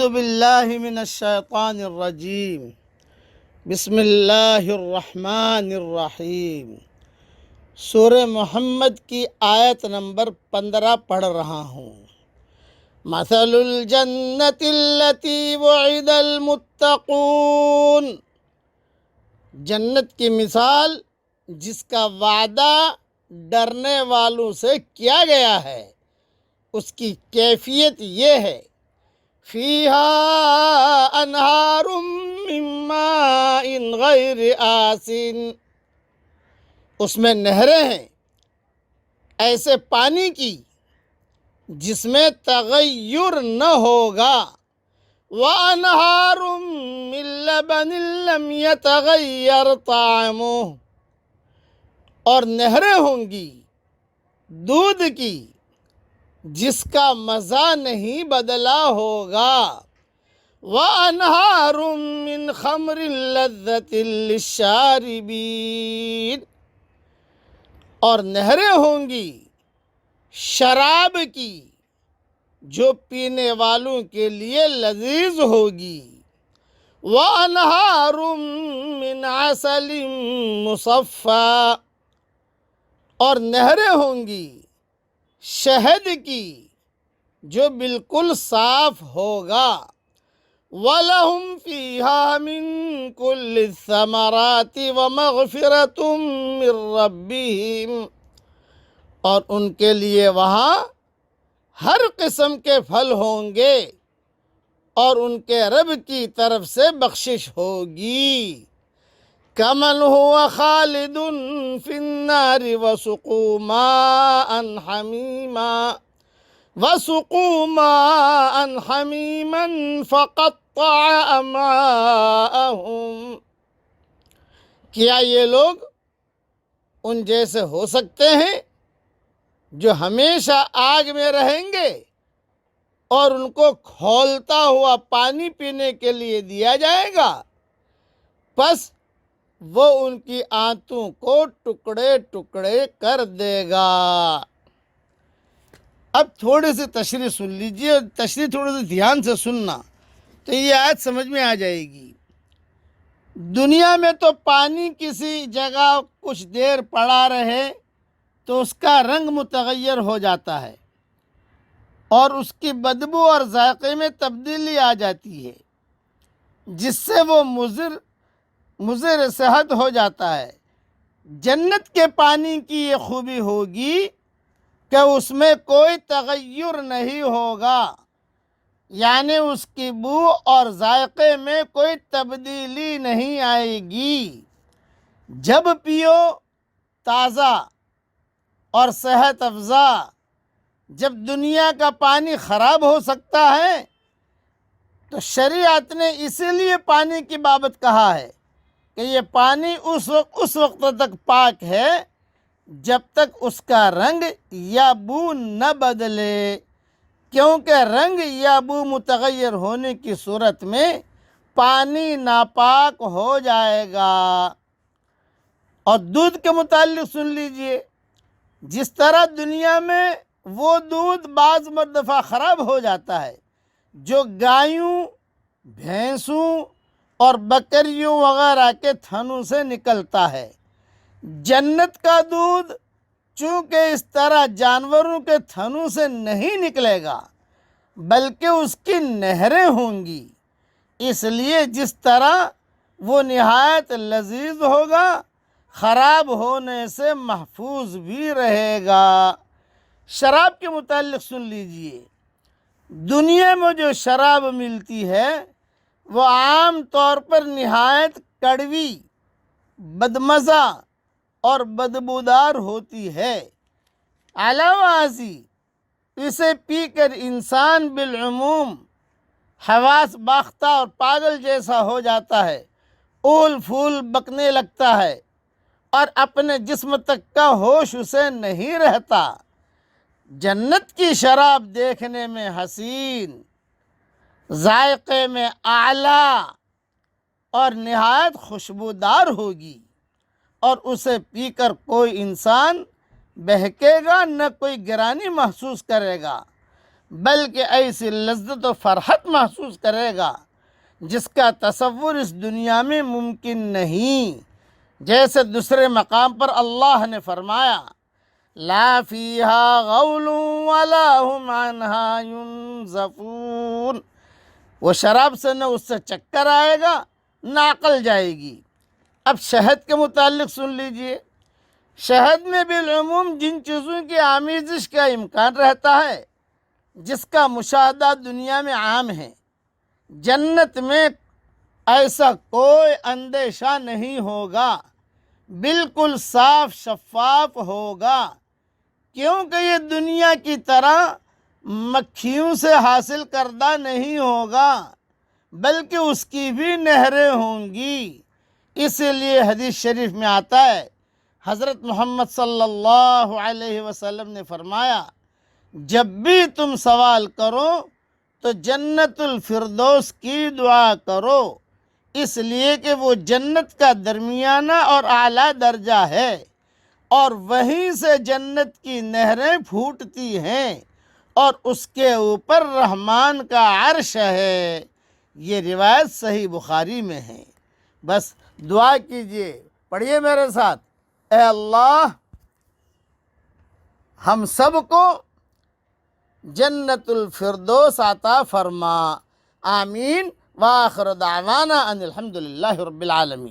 اعوذ باللہ من الشیطان الرجیم بسم اللہ الرحمن الرحیم۔ سورہ محمد کی آیت نمبر 15 پڑھ رہا ہوں۔ مثل الجنت التي وعد المتقون، جنت کی مثال جس کا وعدہ ڈرنے والوں سے کیا گیا ہے، اس کی کیفیت یہ ہے، فیہا انہار من ماء غیر آسن، اس میں نہریں ہیں ایسے پانی کی جس میں تغیر نہ ہوگا، وَأَنْهَارٌ مِّن لَبَنٍ لَّمْ يَتَغَيَّرْ طَعْمُهُ، اور نہریں ہوں گی دودھ کی جس کا مزہ نہیں بدلا ہوگا، وَأَنْهَارٌ مِّن خَمْرٍ لَّذَّةٍ لِّلشَّارِبِينَ، اور نہریں ہوں گی شراب کی جو پینے والوں کے لیے لذیذ ہوگی، وَأَنْهَارٌ مِّنْ عَسَلٍ مُّصَفًّى، اور نہریں ہوں گی شہد کی جو بالکل صاف ہوگا، وَلَهُمْ فِيهَا مِن كُلِّ الثَّمَرَاتِ وَمَغْفِرَةٌ مِّن رَّبِّهِمْ، اور ان کے لیے وہاں ہر قسم کے پھل ہوں گے اور ان کے رب کی طرف سے بخشش ہوگی، كَمَنْ هُوَ خَالِدٌ فِي النَّارِ وَسُقُوا مَاءً حَمِيمًا فَقَطَّعَ أَمْعَاءَهُمْ، کیا یہ لوگ ان جیسے ہو سکتے ہیں جو ہمیشہ آگ میں رہیں گے اور ان کو کھولتا ہوا پانی پینے کے لیے دیا جائے گا، پس وہ ان کی آنتوں کو ٹکڑے ٹکڑے کر دے گا۔ اب تھوڑی سی تشریح سن لیجئے، تشریح تھوڑی سی دھیان سے سننا تو یہ آیت سمجھ میں آ جائے گی۔ دنیا میں تو پانی کسی جگہ کچھ دیر پڑا رہے تو اس کا رنگ متغیر ہو جاتا ہے اور اس کی بدبو اور ذائقے میں تبدیلی آ جاتی ہے، جس سے وہ مضر صحت ہو جاتا ہے۔ جنت کے پانی کی یہ خوبی ہوگی کہ اس میں کوئی تغیر نہیں ہوگا، یعنی اس کی بو اور ذائقے میں کوئی تبدیلی نہیں آئے گی۔ جب پیو تازہ اور صحت افزا۔ جب دنیا کا پانی خراب ہو سکتا ہے تو شریعت نے اسی لیے پانی کی بابت کہا ہے کہ یہ پانی اس وقت تک پاک ہے جب تک اس کا رنگ یا بو نہ بدلے، کیونکہ رنگ یا بو متغیر ہونے کی صورت میں پانی ناپاک ہو جائے گا۔ اور دودھ کے متعلق سن لیجئے، جس طرح دنیا میں وہ دودھ بعض مرتبہ خراب ہو جاتا ہے جو گایوں، بھینسوں اور بکریوں وغیرہ کے تھنوں سے نکلتا ہے، جنت کا دودھ چونکہ اس طرح جانوروں کے تھنوں سے نہیں نکلے گا بلکہ اس کی نہریں ہوں گی، اس لیے جس طرح وہ نہایت لذیذ ہوگا، خراب ہونے سے محفوظ بھی رہے گا۔ شراب کے متعلق سن لیجئے، دنیا میں جو شراب ملتی ہے وہ عام طور پر نہایت کڑوی، بدمزہ اور بدبودار ہوتی ہے۔ علاوہ ازیں اسے پی کر انسان بالعموم حواس باختہ اور پاگل جیسا ہو جاتا ہے، اول پھول بکنے لگتا ہے اور اپنے جسم تک کا ہوش اسے نہیں رہتا۔ جنت کی شراب دیکھنے میں حسین، ذائقے میں اعلیٰ اور نہایت خوشبودار ہوگی، اور اسے پی کر کوئی انسان بہکے گا نہ کوئی گرانی محسوس کرے گا، بلکہ ایسی لذت و فرحت محسوس کرے گا جس کا تصور اس دنیا میں ممکن نہیں۔ جیسے دوسرے مقام پر اللہ نے فرمایا لا فیہا غول ولا ہم عنہا ینزفون، وہ شراب سے نہ اس سے چکر آئے گا نہ عقل جائے گی۔ اب شہد کے متعلق سن لیجئے۔ شہد میں بالعموم جن چیزوں کی آمیزش کا امکان رہتا ہے جس کا مشاہدہ دنیا میں عام ہے، جنت میں ایسا کوئی اندیشہ نہیں ہوگا، بالکل صاف شفاف ہوگا، کیونکہ یہ دنیا کی طرح مکھیوں سے حاصل کردہ نہیں ہوگا، بلکہ اس کی بھی نہریں ہوں گی۔ اسی لیے حدیث شریف میں آتا ہے، حضرت محمد صلی اللہ علیہ وسلم نے فرمایا جب بھی تم سوال کرو تو جنت الفردوس کی دعا کرو، اس لیے کہ وہ جنت کا درمیانہ اور اعلیٰ درجہ ہے، اور وہیں سے جنت کی نہریں پھوٹتی ہیں، اور اس کے اوپر رحمان کا عرش ہے۔ یہ روایت صحیح بخاری میں ہے۔ بس دعا کیجئے، پڑھیے میرے ساتھ، اے اللہ ہم سب کو جنت الفردوس عطا فرما، آمین، وآخر دعوانا ان الحمدللہ رب العالمین۔